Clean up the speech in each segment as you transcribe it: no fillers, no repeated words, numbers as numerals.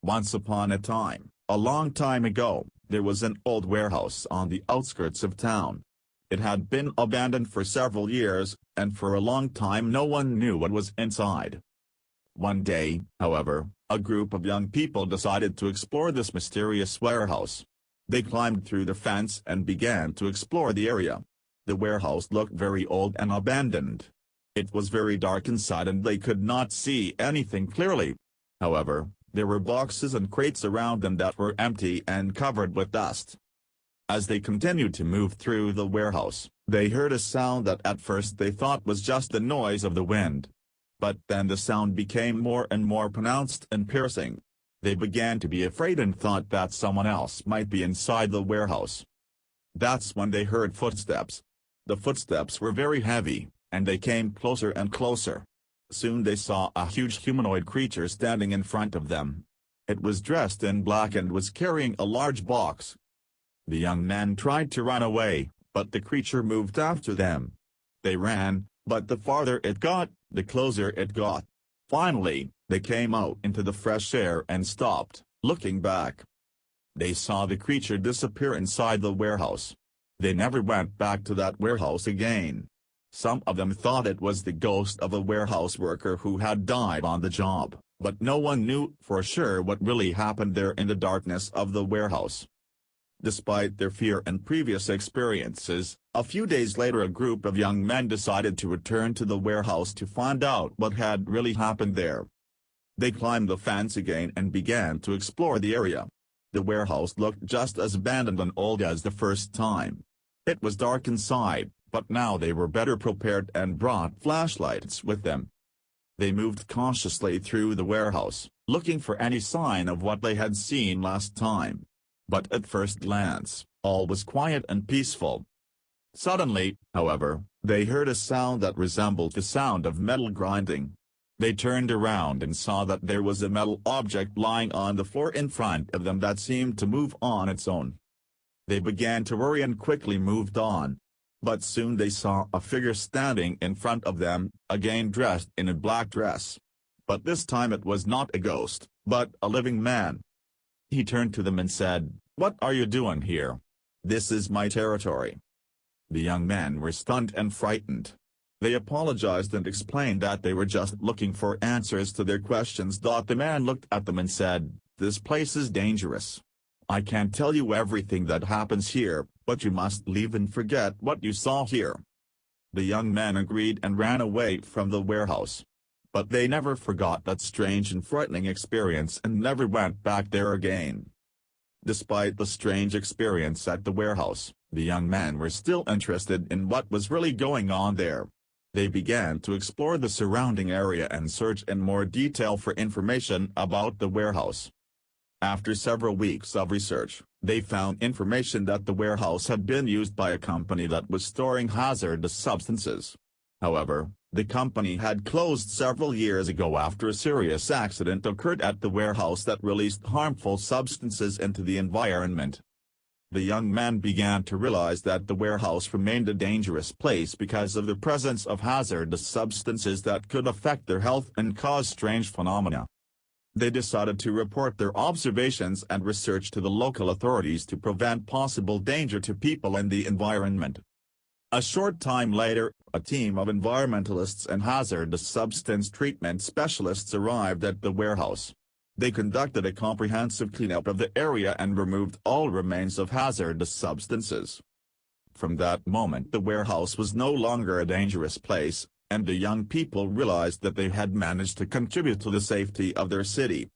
Once upon a time, a long time ago, there was an old warehouse on the outskirts of town. It had been abandoned for several years, and for a long time no one knew what was inside. One day, however, a group of young people decided to explore this mysterious warehouse. They climbed through the fence and began to explore the area. The warehouse looked very old and abandoned. It was very dark inside and they could not see anything clearly. However, there were boxes and crates around them that were empty and covered with dust. As they continued to move through the warehouse, they heard a sound that at first they thought was just the noise of the wind. But then the sound became more and more pronounced and piercing. They began to be afraid and thought that someone else might be inside the warehouse. That's when they heard footsteps. The footsteps were very heavy, and they came closer and closer. Soon they saw a huge humanoid creature standing in front of them. It was dressed in black and was carrying a large box. The young men tried to run away, but the creature moved after them. They ran, but the farther it got, the closer it got. Finally, they came out into the fresh air and stopped, looking back. They saw the creature disappear inside the warehouse. They never went back to that warehouse again. Some of them thought it was the ghost of a warehouse worker who had died on the job, but no one knew for sure what really happened there in the darkness of the warehouse. Despite their fear and previous experiences, a few days later a group of young men decided to return to the warehouse to find out what had really happened there. They climbed the fence again and began to explore the area. The warehouse looked just as abandoned and old as the first time. It was dark inside, but now they were better prepared and brought flashlights with them. They moved cautiously through the warehouse, looking for any sign of what they had seen last time. But at first glance, all was quiet and peaceful. Suddenly, however, they heard a sound that resembled the sound of metal grinding. They turned around and saw that there was a metal object lying on the floor in front of them that seemed to move on its own. They began to worry and quickly moved on. But soon they saw a figure standing in front of them, again dressed in a black dress. But this time it was not a ghost, but a living man. He turned to them and said, "What are you doing here? This is my territory." The young men were stunned and frightened. They apologized and explained that they were just looking for answers to their questions. The man looked at them and said, "This place is dangerous. I can't tell you everything that happens here, but you must leave and forget what you saw here." The young men agreed and ran away from the warehouse. But they never forgot that strange and frightening experience and never went back there again. Despite the strange experience at the warehouse, the young men were still interested in what was really going on there. They began to explore the surrounding area and search in more detail for information about the warehouse. After several weeks of research, they found information that the warehouse had been used by a company that was storing hazardous substances. However, the company had closed several years ago after a serious accident occurred at the warehouse that released harmful substances into the environment. The young men began to realize that the warehouse remained a dangerous place because of the presence of hazardous substances that could affect their health and cause strange phenomena. They decided to report their observations and research to the local authorities to prevent possible danger to people and the environment. A short time later, a team of environmentalists and hazardous substance treatment specialists arrived at the warehouse. They conducted a comprehensive cleanup of the area and removed all remains of hazardous substances. From that moment the warehouse was no longer a dangerous place, and the young people realized that they had managed to contribute to the safety of their city.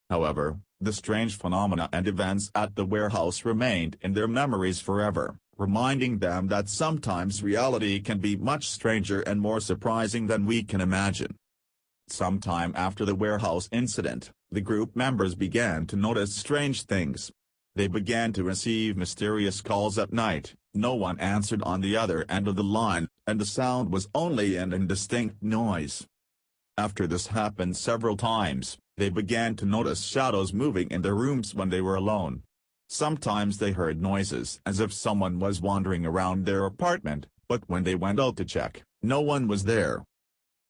However, the strange phenomena and events at the warehouse remained in their memories forever, reminding them that sometimes reality can be much stranger and more surprising than we can imagine. Sometime after the warehouse incident, the group members began to notice strange things. They began to receive mysterious calls at night. No one answered on the other end of the line, and the sound was only an indistinct noise. After this happened several times, they began to notice shadows moving in their rooms when they were alone. Sometimes they heard noises as if someone was wandering around their apartment, but when they went out to check, no one was there.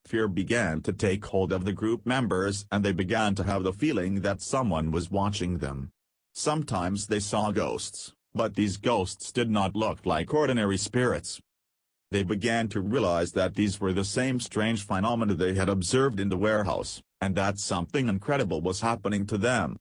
Fear began to take hold of the group members and they began to have the feeling that someone was watching them. Sometimes they saw ghosts, but these ghosts did not look like ordinary spirits. They began to realize that these were the same strange phenomena they had observed in the warehouse, and that something incredible was happening to them.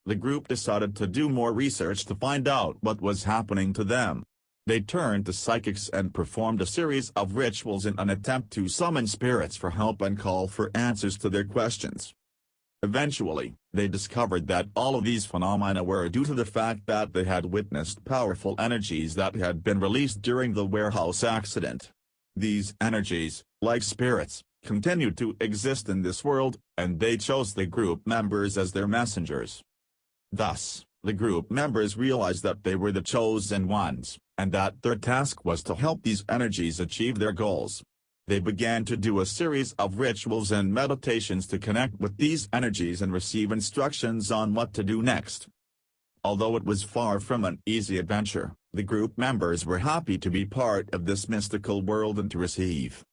The group decided to do more research to find out what was happening to them. They turned to psychics and performed a series of rituals in an attempt to summon spirits for help and call for answers to their questions. Eventually, they discovered that all of these phenomena were due to the fact that they had witnessed powerful energies that had been released during the warehouse accident. These energies, like spirits, continued to exist in this world, and they chose the group members as their messengers. Thus, the group members realized that they were the chosen ones, and that their task was to help these energies achieve their goals. They began to do a series of rituals and meditations to connect with these energies and receive instructions on what to do next. Although it was far from an easy adventure, the group members were happy to be part of this mystical world and to receive.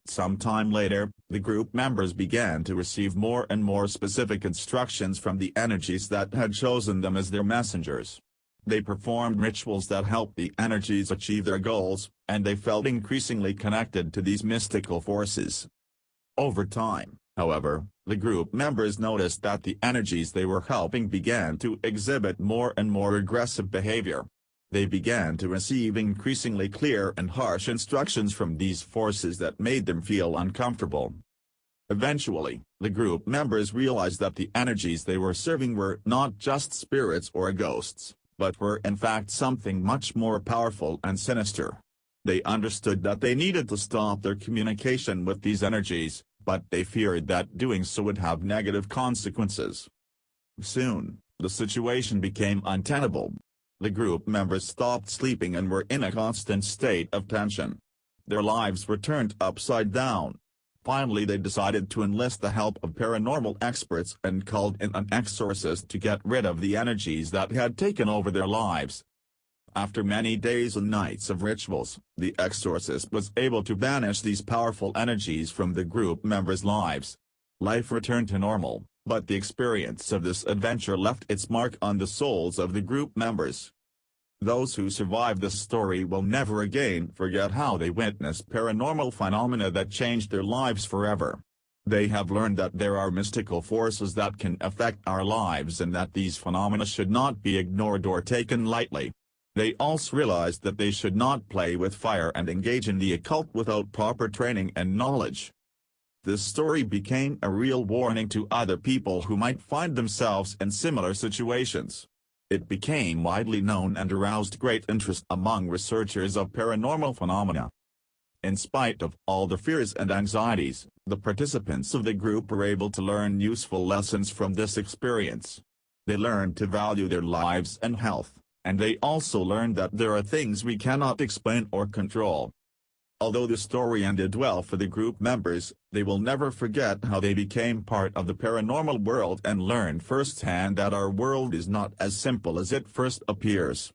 Sometime later, the group members began to receive more and more specific instructions from the energies that had chosen them as their messengers. They performed rituals that helped the energies achieve their goals, and they felt increasingly connected to these mystical forces. Over time, however, the group members noticed that the energies they were helping began to exhibit more and more aggressive behavior. They began to receive increasingly clear and harsh instructions from these forces that made them feel uncomfortable. Eventually, the group members realized that the energies they were serving were not just spirits or ghosts, but were in fact something much more powerful and sinister. They understood that they needed to stop their communication with these energies, but they feared that doing so would have negative consequences. Soon, the situation became untenable. The group members stopped sleeping and were in a constant state of tension. Their lives were turned upside down. Finally, they decided to enlist the help of paranormal experts and called in an exorcist to get rid of the energies that had taken over their lives. After many days and nights of rituals, the exorcist was able to banish these powerful energies from the group members' lives. Life returned to normal, but the experience of this adventure left its mark on the souls of the group members. Those who survive this story will never again forget how they witnessed paranormal phenomena that changed their lives forever. They have learned that there are mystical forces that can affect our lives and that these phenomena should not be ignored or taken lightly. They also realized that they should not play with fire and engage in the occult without proper training and knowledge. This story became a real warning to other people who might find themselves in similar situations. It became widely known and aroused great interest among researchers of paranormal phenomena. In spite of all the fears and anxieties, the participants of the group were able to learn useful lessons from this experience. They learned to value their lives and health, and they also learned that there are things we cannot explain or control. Although the story ended well for the group members, they will never forget how they became part of the paranormal world and learned firsthand that our world is not as simple as it first appears.